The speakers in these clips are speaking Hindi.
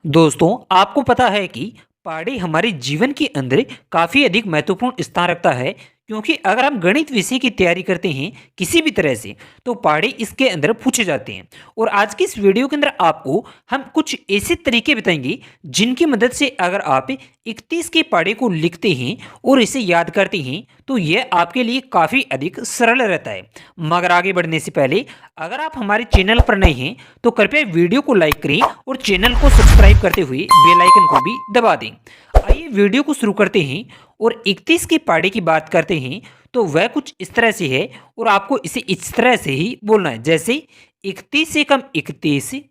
दोस्तों, आपको पता है कि पहाड़ी हमारे जीवन के अंदर काफ़ी अधिक महत्वपूर्ण स्थान रखता है। क्योंकि अगर हम गणित विषय की तैयारी करते हैं किसी भी तरह से, तो पहाड़ी इसके अंदर पूछे जाते हैं। और आज की इस वीडियो के अंदर आपको हम कुछ ऐसे तरीके बताएंगे जिनकी मदद से अगर आप 31 के पहाड़ी को लिखते हैं और इसे याद करते हैं तो यह आपके लिए काफ़ी अधिक सरल रहता है। मगर आगे बढ़ने से पहले अगर आप हमारे चैनल पर नए हैं तो कृपया वीडियो को लाइक करें और चैनल को सब्सक्राइब करते हुए बेल आइकन को भी दबा दें। आइए वीडियो को शुरू करते हैं और 31 की पहाड़ी की बात करते हैं। तो वह कुछ इस तरह से है और आपको इसे इस तरह से ही बोलना है, जैसे 31 से कम 31,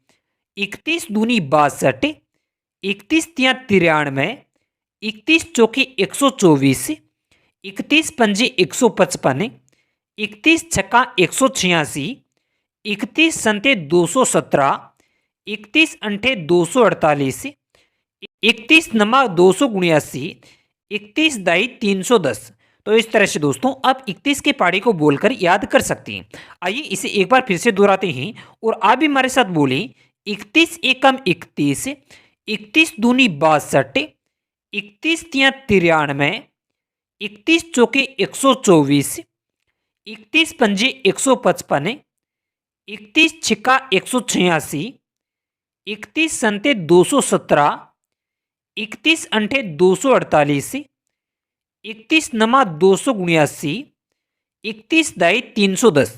31 दूनी 62, 31 तिया 93, 31 चौके 124, 31 पंजे 155, 31 छक्का 186, 31 संते 217, 31 अंठे 248, 31 नमा 279, 31 दाई 310। तो इस तरह से दोस्तों आप 31 के पहाड़ी को बोलकर याद कर सकते हैं। आइए इसे एक बार फिर से दोहराते हैं और आप भी हमारे साथ बोलें। 31 एकम 31, 31 दूनी 62, 31 तिया 93, 31 चौके 124, 31 पंजे 155, 31 छिक्का 186, 31 संते 217, 31 अंठे 248, 31 नमा 279, 31 दाई 310।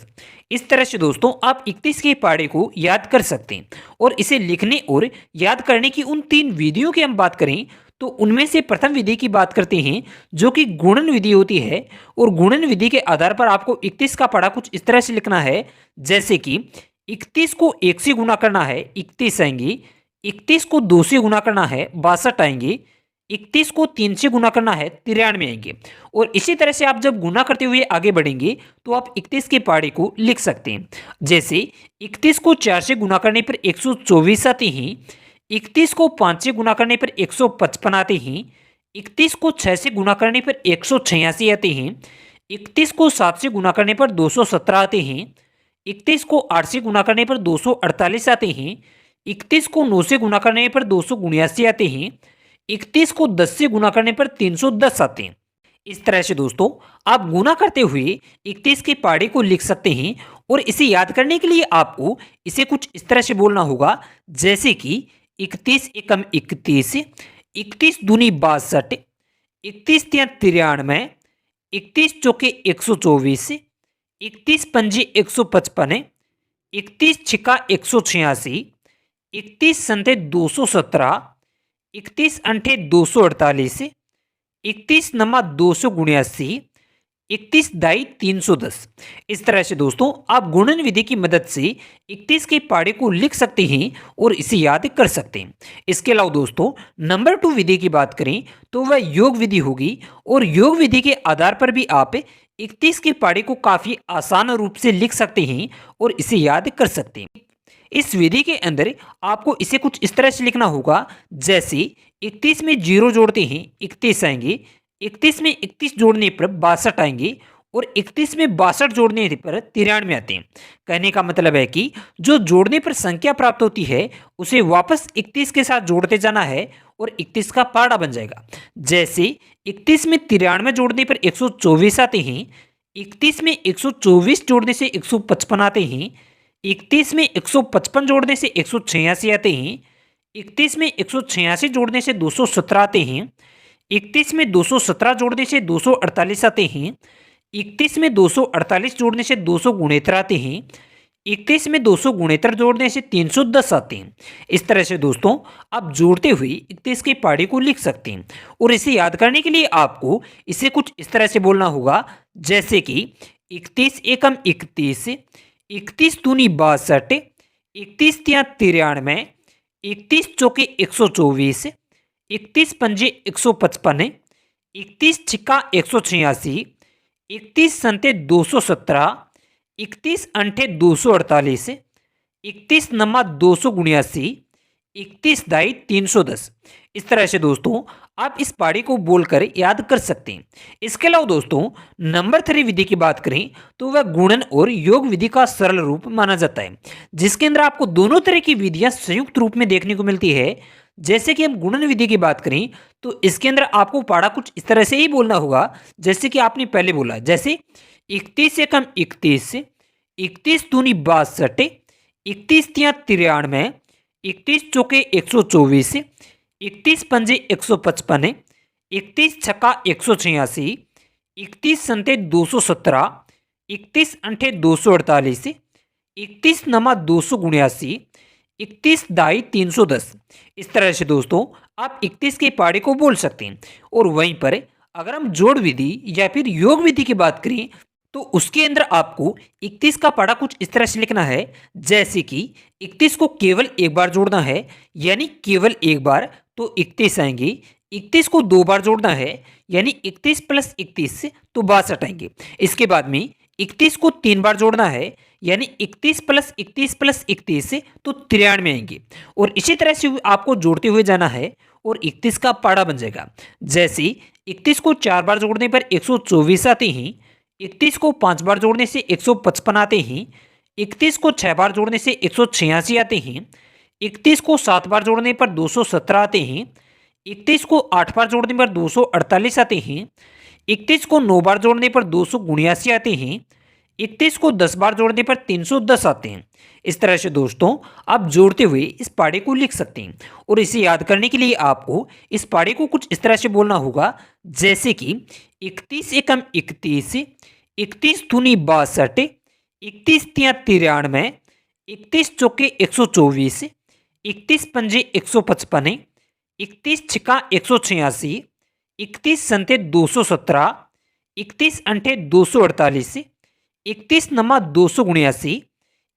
इस तरह से दोस्तों आप 31 के पहाड़े को याद कर सकते हैं। और इसे लिखने और याद करने की उन 3 विधियों की हम बात करें तो उनमें से प्रथम विधि की बात करते हैं जो कि गुणन विधि होती है। और गुणन विधि के आधार पर आपको 31 का पहाड़ा कुछ इस तरह से लिखना है, जैसे कि 31 को 1 से गुना करना है 31 आएंगे, 31 को 2 से गुना करना है 62 आएंगे, 31 को 3 से गुना करना है 93 आएंगे। और इसी तरह से आप जब गुना करते हुए आगे बढ़ेंगे तो आप 31 के पहाड़े को लिख सकते हैं। जैसे 31 को 4 से गुना करने पर 124 आते हैं, 31 को 5 से गुना करने पर 155 आते हैं, 31 को 6 से गुना करने पर 186 आते हैं, 31 को 7 से गुना करने पर 217 आते हैं, 31 को 8 से गुना करने पर 248 आते हैं, 31 को 9 से गुना करने पर 279 आते हैं, 31 को 10 से गुना करने पर 310 आते हैं। इस तरह से दोस्तों आप गुना करते हुए 31 के पहाड़े को लिख सकते हैं। और इसे याद करने के लिए आपको इसे कुछ इस तरह से बोलना होगा, जैसे कि 31 एकम 31, 31 दूनी 62, 31 तिया 93, 31 चौके 124, 31 पंजे 155, 31 छिक्का 186, 31 संते 217, 31 अंठे 248, 31 नमा 279, 31 दाई 310। इस तरह से दोस्तों आप गुणन विधि की मदद से 31 के पहाड़े को लिख सकते हैं और इसे याद कर सकते हैं। इसके अलावा दोस्तों नंबर 2 विधि की बात करें तो वह योग विधि होगी। और योग विधि के आधार पर भी आप 31 के पहाड़े को काफ़ी आसान रूप से लिख सकते हैं और इसे याद कर सकते हैं। इस विधि के अंदर आपको इसे कुछ इस तरह से लिखना होगा, जैसे 31 में 0 जोड़ते हैं 31 आएंगे, 31 में 31 जोड़ने पर 62 आएंगे और 31 में 62 जोड़ने पर 93 आते हैं। कहने का मतलब है कि जो जोड़ने पर संख्या प्राप्त होती है उसे वापस 31 के साथ जोड़ते जाना है और 31 का पहाड़ा बन जाएगा। जैसे 31 में 93 जोड़ने पर 124 आते हैं, 31 में 124 जोड़ने से 155 आते हैं, 31 में 155 जोड़ने से 186 आते हैं, 31 में 186 जोड़ने से 217 आते हैं, 31 में 217 जोड़ने से 248 आते हैं, 31 में 248 जोड़ने से 269 आते हैं, 31 में 269 जोड़ने से 310 आते हैं। इस तरह से दोस्तों आप जोड़ते हुए 31 के पहाड़े को लिख सकते हैं। और इसे याद करने के लिए आपको इसे कुछ इस तरह से बोलना होगा, जैसे कि 31 एकम 31, 31 दूनी 62, 31 तिया 93, 31 चौके 124, 31 पंजे 155, 31 छिक्का 186, 31 संते 217, 31 अंठे 248, 31 नमा 279, 31 दाई 310। इस तरह से दोस्तों आप इस पहाड़ी को बोलकर याद कर सकते हैं। इसके अलावा दोस्तों नंबर 3 विधि की बात करें तो वह गुणन और योग विधि का सरल रूप माना जाता है, जिसके अंदर आपको दोनों तरह की विधियां संयुक्त रूप में देखने को मिलती है। जैसे कि हम गुणन विधि की बात करें तो इसके अंदर आपको पाड़ा कुछ इस तरह से ही बोलना होगा जैसे कि आपने पहले बोला, जैसे 31 एकम 31, 31 दूनी 62, 31 तिया 93, 31 चौके 124, 31 पंजे 155, 31 छक्का 186, 31 संते 217, 31 अंठे 248, 31 नमा 279, 31 दाई 310। इस तरह से दोस्तों आप 31 के पाड़े को बोल सकते हैं। और वहीं पर अगर हम जोड़ विधि या फिर योग विधि की बात करें तो उसके अंदर आपको 31 का पाड़ा कुछ इस तरह से लिखना है, जैसे कि 31 को केवल एक बार जोड़ना है यानी केवल एक बार तो 31 आएंगे, 31 को दो बार जोड़ना है यानी 31 प्लस 31 तो 62 आएंगे। इसके बाद में 31 को तीन बार जोड़ना है यानी 31 प्लस 31 प्लस 31 तो 93 आएंगे। और इसी तरह से आपको जोड़ते हुए जाना है और 31 का पाड़ा बन जाएगा। जैसे 31 को चार बार जोड़ने पर 124 आते हैं, 31 को पांच बार जोड़ने से 155 आते हैं, 31 को छह बार जोड़ने से 186 आते हैं, 31 को सात बार जोड़ने पर 217 आते हैं, 31 को आठ बार जोड़ने पर 248 आते हैं, 31 को नौ बार जोड़ने पर 279 आते हैं, 31 को 10 बार जोड़ने पर 310 आते हैं। इस तरह से दोस्तों आप जोड़ते हुए इस पाड़े को लिख सकते हैं। और इसे याद करने के लिए आपको इस पाड़े को कुछ इस तरह से बोलना होगा, जैसे कि 31 एकम 31, 31 दूनी 62, 31 तिया 93, 31 चौके 124, 31 पंजे 155, 31 छिका 186, 31 संते 217, 31 अंठे 248, 31 नमा 279,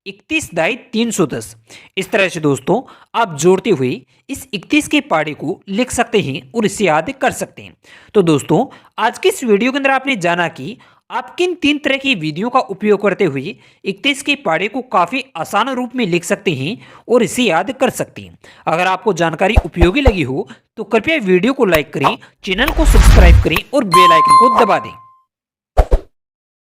31 दाई 310। इस तरह से दोस्तों आप जोड़ते हुए इस 31 के पाड़े को लिख सकते हैं और इसे याद कर सकते हैं। तो दोस्तों आज के इस वीडियो के अंदर आपने जाना कि आप किन तीन तरह की विधियों का उपयोग करते हुए 31 के पाड़े को काफ़ी आसान रूप में लिख सकते हैं और इसे याद कर सकते हैं। अगर आपको जानकारी उपयोगी लगी हो तो कृपया वीडियो को लाइक करें, चैनल को सब्सक्राइब करें और बेल आइकन को दबा दें।